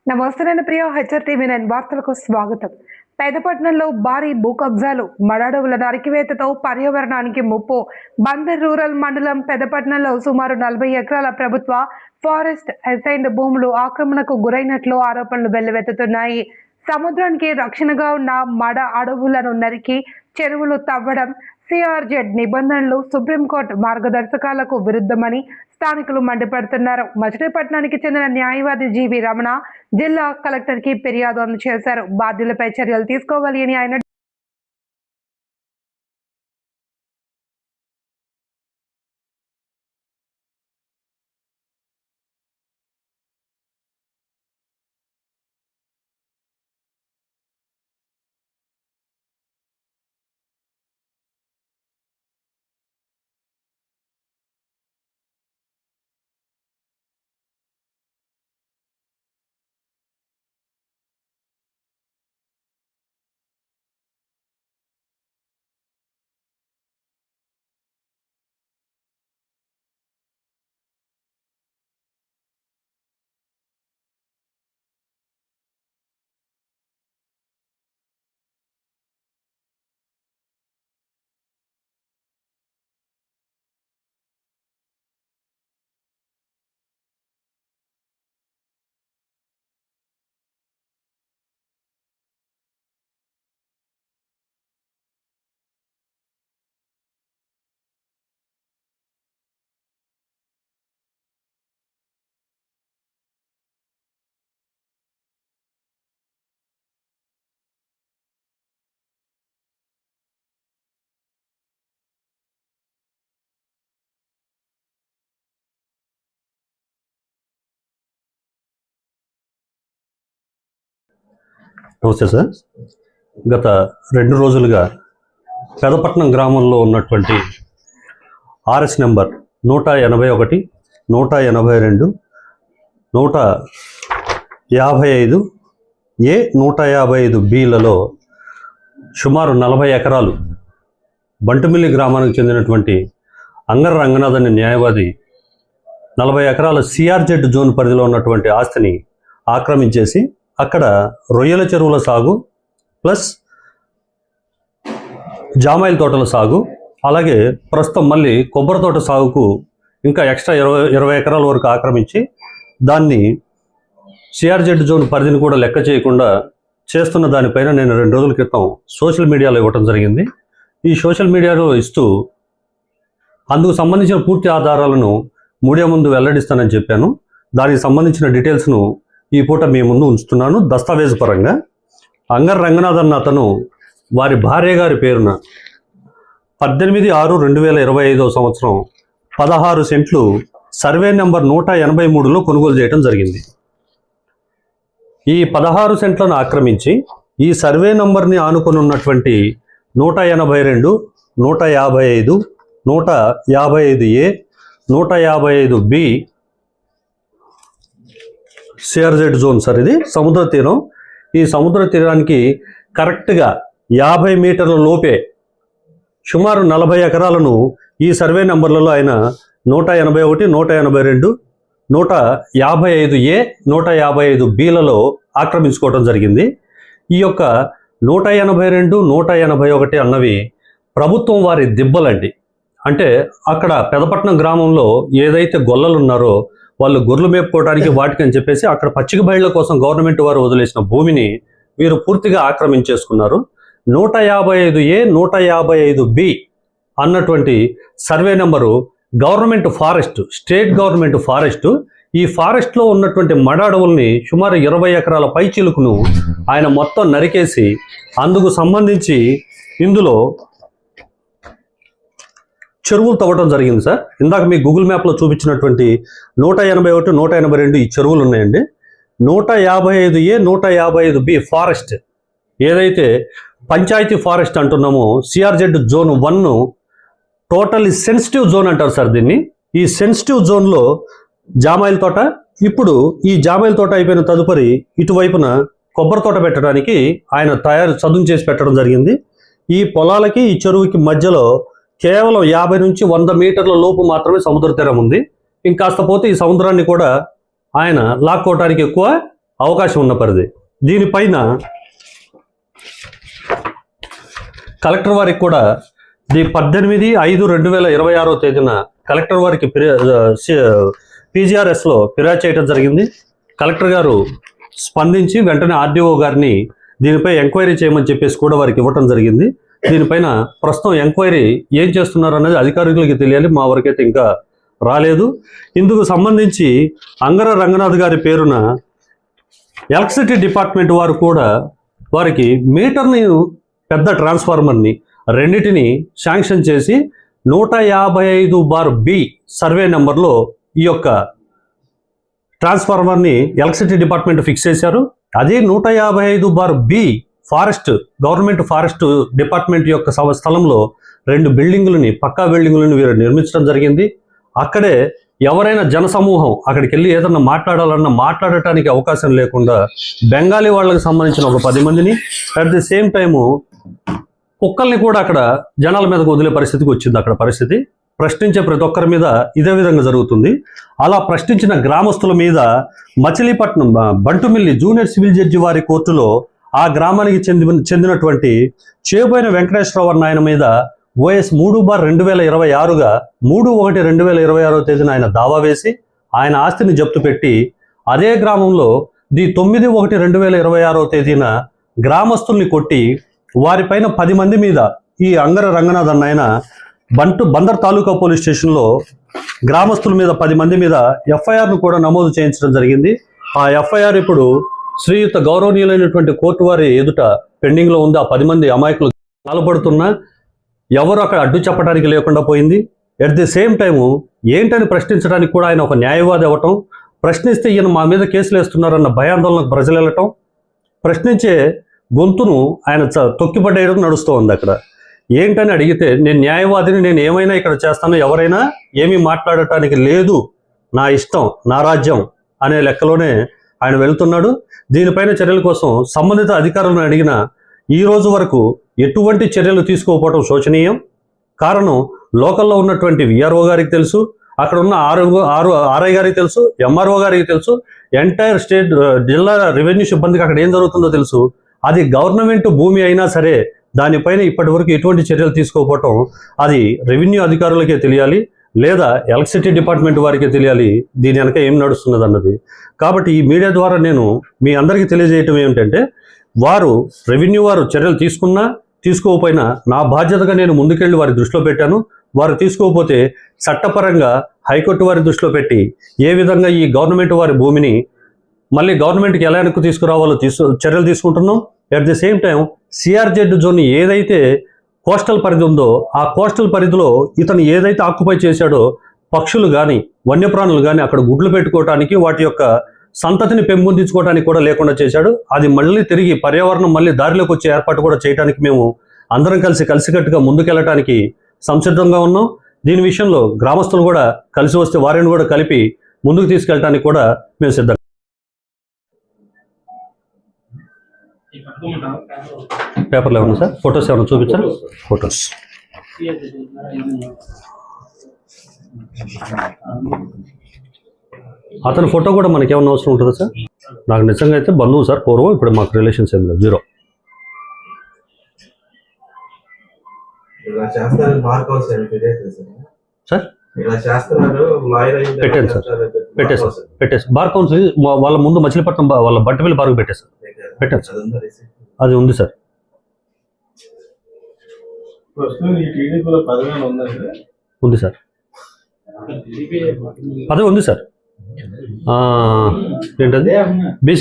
నమస్తే నేను ప్రియ HR TV వార్తలకు స్వాగతం. పెదపట్నంలో భారీ భూ కబ్జాలు, మడడవుల నరికివేతతో పర్యావరణానికి ముప్పు. బందర్ రూరల్ మండలం పెదపట్నంలో సుమారు 40 ఎకరాల ప్రభుత్వ ఫారెస్ట్ అసైన్డ్ భూములు ఆక్రమణకు గురైనట్లు ఆరోపణలు వెల్లువెత్తుతున్నాయి. సముద్రానికి రక్షణగా ఉన్న మడ అడవులను నరికి చెరువులు తవ్వడం సిఆర్జెడ్ నిబంధనలు, సుప్రీంకోర్టు మార్గదర్శకాలకు విరుద్ధమని స్థానికులు మండిపడుతున్నారు. మచిలీపట్నానికి చెందిన న్యాయవాది జీవి రమణ జిల్లా కలెక్టర్కి ఫిర్యాదు అందజేశారు. బాధ్యులపై చర్యలు తీసుకోవాలి అని ఆయన నమస్తే సార్. గత 2 రోజులుగా పెదపట్నం గ్రామంలో ఉన్నటువంటి ఆర్ఎస్ నెంబర్ 181, 182, 155 ఏ 155 బీలలో సుమారు 40 ఎకరాలు బంటుమిల్లి గ్రామానికి చెందినటువంటి అంగర్ రంగనాథ్ అనే న్యాయవాది 40 ఎకరాల సిఆర్జెడ్ జోన్ పరిధిలో ఉన్నటువంటి ఆస్తిని ఆక్రమించేసి అక్కడ రొయ్యల చెరువుల సాగు ప్లస్ జామాయిల తోటల సాగు, అలాగే ప్రస్తుతం మళ్ళీ కొబ్బరి తోట సాగుకు ఇంకా ఎక్స్ట్రా 20 ఎకరాల వరకు ఆక్రమించి దాన్ని సిఆర్జెడ్ జోన్ పరిధిని కూడా లెక్క చేయకుండా చేస్తున్న దానిపైన నేను 2 రోజుల క్రితం సోషల్ మీడియాలో ఇవ్వటం జరిగింది. ఈ సోషల్ మీడియాలో ఇస్తూ అందుకు సంబంధించిన పూర్తి ఆధారాలను మీడియా ముందు వెల్లడిస్తానని చెప్పాను. దానికి సంబంధించిన డీటెయిల్స్ను ఈ పూట మీ ముందు ఉంచుతున్నాను. దస్తావేజు పరంగా అంగర్ రంగనాథ్ అన్న అతను వారి భార్య గారి పేరున 18/6/2025 సంవత్సరం 16 సెంట్లు సర్వే నెంబర్ 183లో కొనుగోలు చేయడం జరిగింది. ఈ 16 సెంట్లను ఆక్రమించి ఈ సర్వే నంబర్ని ఆనుకొని ఉన్నటువంటి 182, 155, 155A, 155B CRZ zone sir. ఇది సముద్ర తీరం. ఈ సముద్ర తీరానికి కరెక్ట్గా 50 మీటర్ల లోపే సుమారు 40 ఎకరాలను ఈ సర్వే నంబర్లలో ఆయన 181, 182, 155A, 155Bలలో ఆక్రమించుకోవడం జరిగింది. ఈ యొక్క 182, 181 అన్నవి ప్రభుత్వం వారి దిబ్బలండి. అంటే అక్కడ పెదపట్నం గ్రామంలో ఏదైతే గొల్లలు ఉన్నారో వాళ్ళు గొర్రెలు మేపుకోవడానికి వాటికి అని చెప్పేసి అక్కడ పచ్చిక బయళ్ళ కోసం గవర్నమెంట్ వారు వదిలేసిన భూమిని వీరు పూర్తిగా ఆక్రమించేసుకున్నారు. 155A, 155B అన్నటువంటి survey number government forest, state government forest. ఈ ఫారెస్ట్లో ఉన్నటువంటి మడ అడవుల్ని సుమారు 20 ఎకరాల పై చిలుకును ఆయన మొత్తం నరికేసి అందుకు సంబంధించి ఇందులో చెరువులు తవ్వడం జరిగింది సార్. ఇందాక మీ గూగుల్ మ్యాప్లో చూపించినటువంటి 181, 182 ఈ చెరువులు ఉన్నాయండి. 155A, 155B ఫారెస్ట్ ఏదైతే పంచాయతీ ఫారెస్ట్ అంటున్నామో CRZ zone 1 totally sensitive zone అంటారు సార్ దీన్ని. ఈ సెన్సిటివ్ జోన్లో జామాయిల తోట, ఇప్పుడు ఈ జామాయిల తోట అయిపోయిన తదుపరి ఇటువైపున కొబ్బరి తోట పెట్టడానికి ఆయన చదును చేసి పెట్టడం జరిగింది. ఈ పొలాలకి ఈ చెరువుకి మధ్యలో కేవలం 50 నుంచి 100 మీటర్ల లోపు మాత్రమే సముద్ర తీరం ఉంది. ఇంకాస్త పోతే ఈ సముద్రాన్ని కూడా ఆయన లాక్కోవడానికి ఎక్కువ అవకాశం ఉన్న పరిధి. దీనిపైన కలెక్టర్ వారికి కూడా 18/5/2026 తేదీన కలెక్టర్ వారికి PGRSలో ఫిర్యాదు చేయడం జరిగింది. కలెక్టర్ గారు స్పందించి వెంటనే RDO గారిని దీనిపై ఎంక్వైరీ చేయమని చెప్పేసి కూడా వారికి ఇవ్వటం జరిగింది. దీనిపైన ప్రస్తుతం ఎంక్వైరీ ఏం చేస్తున్నారు అనేది అధికారులకి తెలియాలి, మా వరకైతే ఇంకా రాలేదు. ఇందుకు సంబంధించి అంగర రంగనాథ్ గారి పేరున ఎలక్ట్రిసిటీ డిపార్ట్మెంట్ వారు కూడా వారికి మీటర్ని, పెద్ద ట్రాన్స్ఫార్మర్ని రెండింటిని శాంక్షన్ చేసి 155/B సర్వే నెంబర్లో ఈ యొక్క ట్రాన్స్ఫార్మర్ని ఎలక్ట్రిసిటీ డిపార్ట్మెంట్ ఫిక్స్ చేశారు. అదే 155/B forest, government forest department యొక్క స్థలంలో 2 బిల్డింగులని, పక్కా బిల్డింగులను వీరు నిర్మించడం జరిగింది. అక్కడే ఎవరైనా జనసమూహం అక్కడికి వెళ్ళి ఏదన్నా మాట్లాడాలన్నా మాట్లాడటానికి అవకాశం లేకుండా బెంగాలీ వాళ్ళకి సంబంధించిన ఒక 10 మందిని, అట్ ది సేమ్ టైము కుక్కల్ని కూడా అక్కడ జనాల మీదకు వదిలే పరిస్థితికి వచ్చింది. అక్కడ పరిస్థితి ప్రశ్నించే ప్రతి ఒక్కరి మీద ఇదే విధంగా జరుగుతుంది. అలా ప్రశ్నించిన గ్రామస్తుల మీద Machilipatnam Bantumilli junior civil judge వారి కోర్టులో ఆ గ్రామానికి చెందినటువంటి చేబోయిన వెంకటేశ్వరరావు అన్న ఆయన మీద OS 3/2026గా 3/1/2026 తేదీన ఆయన దావా వేసి ఆయన ఆస్తిని జప్తు పెట్టి, అదే గ్రామంలో 9/1/2026 తేదీన గ్రామస్తుల్ని కొట్టి వారిపైన 10 మంది మీద ఈ అంగర రంగనాథ్ అన్న ఆయన బందర్ తాలూకా పోలీస్ స్టేషన్లో గ్రామస్తుల మీద 10 మంది మీద FIRను కూడా నమోదు చేయించడం జరిగింది. ఆ FIR ఇప్పుడు శ్రీయుత గౌరవనీయులైనటువంటి కోర్టు వారి ఎదుట పెండింగ్లో ఉంది. ఆ 10 మంది అమాయకులు పాల్పడుతున్నా ఎవరు అక్కడ అడ్డు చెప్పడానికి లేకుండా పోయింది. ఎట్ ది సేమ్ టైము ఏంటని ప్రశ్నించడానికి కూడా ఆయన ఒక న్యాయవాది అవ్వటం, ప్రశ్నిస్తే ఈయన మా మీద కేసులు వేస్తున్నారన్న భయాందోళనకు ప్రజలు వెళ్ళటం, ప్రశ్నించే గొంతును ఆయన తొక్కిపడేయడం నడుస్తూ ఉంది. అక్కడ ఏంటని అడిగితే నేను న్యాయవాదిని, నేను ఏమైనా ఇక్కడ చేస్తాను, ఎవరైనా ఏమీ మాట్లాడటానికి లేదు, నా ఇష్టం, నా రాజ్యం అనే లెక్కలోనే ఆయన వెళ్తున్నాడు. దీనిపైన చర్యల కోసం సంబంధిత అధికారులను అడిగిన ఈ రోజు వరకు ఎటువంటి చర్యలు తీసుకోకపోవడం శోచనీయం. కారణం లోకల్లో ఉన్నటువంటి VRO గారికి తెలుసు, అక్కడ ఉన్న RI గారికి తెలుసు, MRO గారికి తెలుసు, ఎంటైర్ స్టేట్ జిల్లా రెవెన్యూ సిబ్బందికి అక్కడ ఏం జరుగుతుందో తెలుసు. అది గవర్నమెంట్ భూమి అయినా సరే దానిపైన ఇప్పటి వరకు ఎటువంటి చర్యలు తీసుకోకపోవటం అది రెవెన్యూ అధికారులకే తెలియాలి, లేదా ఎలక్ట్రిసిటీ డిపార్ట్మెంట్ వారికే తెలియాలి దీని వెనక ఏం నడుస్తున్నది అన్నది. కాబట్టి ఈ మీడియా ద్వారా నేను మీ అందరికీ తెలియజేయటం ఏమిటంటే, వారు రెవెన్యూ వారు చర్యలు తీసుకున్నా తీసుకోకపోయినా నా బాధ్యతగా నేను ముందుకెళ్ళి వారి దృష్టిలో పెట్టాను. వారు తీసుకోకపోతే చట్టపరంగా హైకోర్టు వారి దృష్టిలో పెట్టి ఏ విధంగా ఈ గవర్నమెంట్ వారి భూమిని మళ్ళీ గవర్నమెంట్కి ఎలా వెనక్కి తీసుకురావాలో చర్యలు తీసుకుంటున్నాం. At the same time CRZ zone ఏదైతే కోస్టల్ పరిధి ఉందో ఆ కోస్టల్ పరిధిలో ఇతను ఏదైతే ఆక్యుపై చేశాడో పక్షులు కానీ వన్యప్రాణులు కానీ అక్కడ గుడ్లు పెట్టుకోవడానికి, వాటి యొక్క సంతతిని పెంపొందించుకోవడానికి కూడా లేకుండా చేశాడు. అది మళ్ళీ తిరిగి పర్యావరణం మళ్ళీ దారిలోకి వచ్చే ఏర్పాటు కూడా చేయడానికి మేము అందరం కలిసికట్టుగా ముందుకెళ్ళటానికి సంసిద్ధంగా ఉన్నాం. దీని విషయంలో గ్రామస్తులు కూడా కలిసి వస్తే వారిని కూడా కలిపి ముందుకు తీసుకెళ్ళడానికి కూడా మేము సిద్ధంగా. పేపర్లో ఏమన్నా సార్, ఫొటోస్ ఏమన్నా చూపించారు? ఫొటోస్ అతని ఫోటో కూడా మనకి ఏమన్నా అవసరం ఉంటుందా సార్? నాకు నిజంగా అయితే బంధువు సార్ పూర్వం, ఇప్పుడు మాకు రిలేషన్స్ ఏం లేదు, 0. సార్ పెట్టాను సార్, పెట్టేసి బార్ కౌన్సిల్ వాళ్ళ ముందు మచిలీపట్నం వాళ్ళ బట్టపల్లి బార్కు పెట్టేసారు, పెట్టాను సార్. అది ఉంది సార్. ఉంది సార్, అదే ఉంది సార్. ఏంటది BC